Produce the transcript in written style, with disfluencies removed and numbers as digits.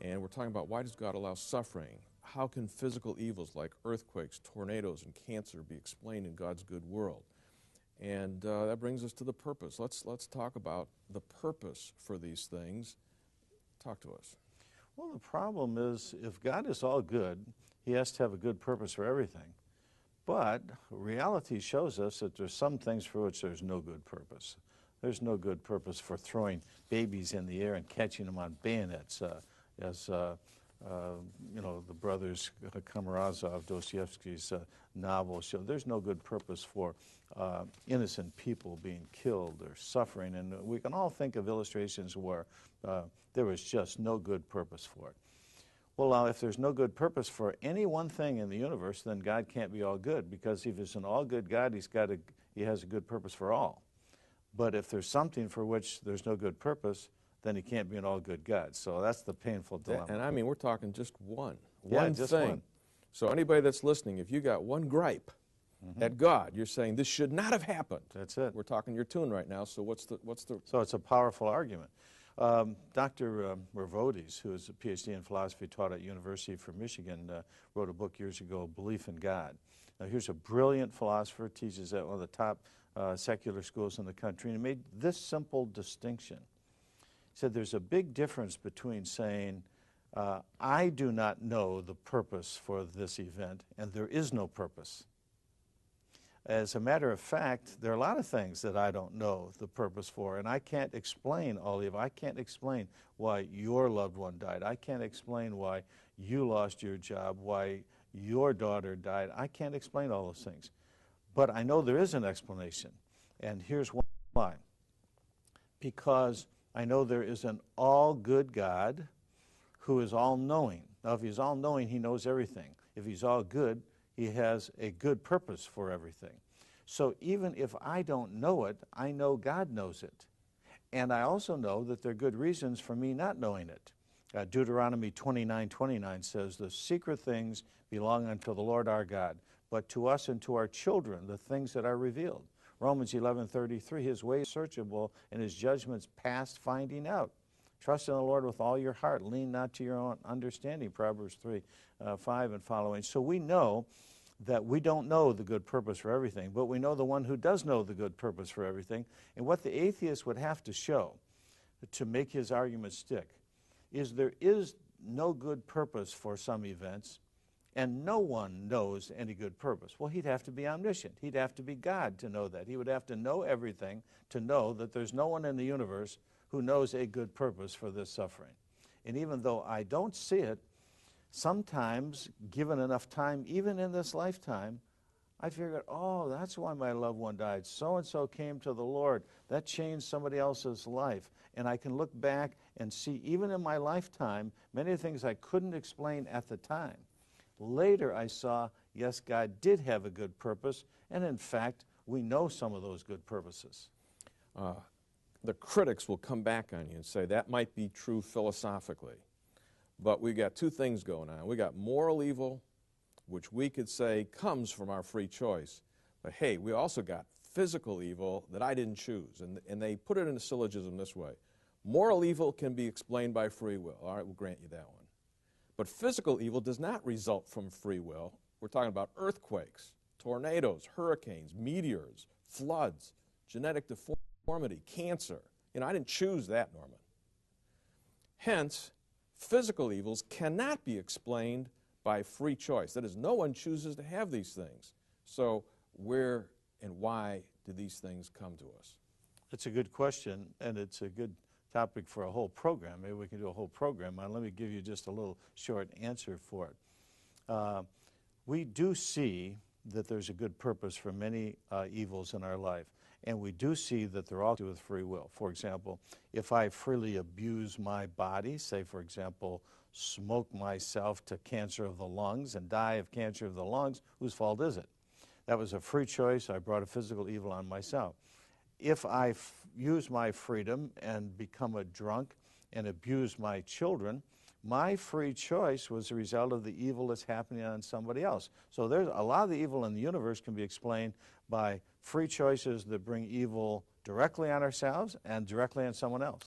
And we're talking about, why does God allow suffering? How can physical evils like earthquakes, tornadoes, and cancer be explained in God's good world? And that brings us to the purpose. Let's talk about the purpose for these things. Talk to us. Well, the problem is, if God is all good, he has to have a good purpose for everything. But reality shows us that there's some things for which there's no good purpose. There's no good purpose for throwing babies in the air and catching them on bayonets, as you know, the brothers Karamazov, Dostoevsky's novel show. There's no good purpose for innocent people being killed or suffering, and we can all think of illustrations where there was just no good purpose for it. Well, now, if there's no good purpose for any one thing in the universe, then God can't be all good, because if he's an all-good God, he has a good purpose for all. But if there's something for which there's no good purpose, then he can't be an all-good God. So that's the painful dilemma. And I mean, we're talking just one just thing. one. So anybody that's listening, if you got one gripe at God, you're saying this should not have happened. That's it. We're talking your tune right now. So what's the? So it's a powerful argument. Dr. Mervodes, who is a PhD in philosophy, taught at University of Michigan, wrote a book years ago, Belief in God. Now, here's a brilliant philosopher, teaches at one of the top secular schools in the country, and he made this simple distinction. He said there's a big difference between saying, I do not know the purpose for this event, and there is no purpose. As a matter of fact, there are a lot of things that I don't know the purpose for, and I can't explain all of it. I can't explain why your loved one died. I can't explain why you lost your job, why your daughter died. I can't explain all those things. But I know there is an explanation, and here's why. Because I know there is an all-good God who is all-knowing. Now, if he's all-knowing, he knows everything. If he's all-good, he has a good purpose for everything. So even if I don't know it, I know God knows it. And I also know that there are good reasons for me not knowing it. Deuteronomy 29:29 says, the secret things belong unto the Lord our God, but to us and to our children, the things that are revealed. Romans 11:33, his ways searchable and his judgments past finding out. Trust in the Lord with all your heart. Lean not to your own understanding, Proverbs 3:5 and following. So we know that we don't know the good purpose for everything, but we know the one who does know the good purpose for everything. And what the atheist would have to show to make his argument stick is there is no good purpose for some events, and no one knows any good purpose. Well, he'd have to be omniscient. He'd have to be God to know that. He would have to know everything to know that there's no one in the universe who knows a good purpose for this suffering. And even though I don't see it, sometimes, given enough time, even in this lifetime, I figured, oh, that's why my loved one died. So-and-so came to the Lord. That changed somebody else's life. And I can look back and see, even in my lifetime, many things I couldn't explain at the time. Later I saw, yes, God did have a good purpose, and in fact, we know some of those good purposes. The critics will come back on you and say that might be true philosophically. But we got two things going on. We got moral evil, which we could say comes from our free choice. But hey, we also got physical evil that I didn't choose. And they put it in a syllogism this way. Moral evil can be explained by free will. All right, we'll grant you that one. But physical evil does not result from free will. We're talking about earthquakes, tornadoes, hurricanes, meteors, floods, genetic deformity, cancer. You know, I didn't choose that, Norman. Hence, physical evils cannot be explained by free choice. That is, no one chooses to have these things. So where and why do these things come to us? It's a good question, and it's a good topic for a whole program. Maybe we can do a whole program on it. Let me give you just a little short answer for it. We do see that there's a good purpose for many evils in our life, and we do see that they're all to do with free will. For example, if I freely abuse my body, say, for example, smoke myself to cancer of the lungs and die of cancer of the lungs, whose fault is it? That was a free choice. I brought a physical evil on myself. If I use my freedom and become a drunk and abuse my children, my free choice was the result of the evil that's happening on somebody else. So there's a lot of the evil in the universe can be explained by free choices that bring evil directly on ourselves and directly on someone else.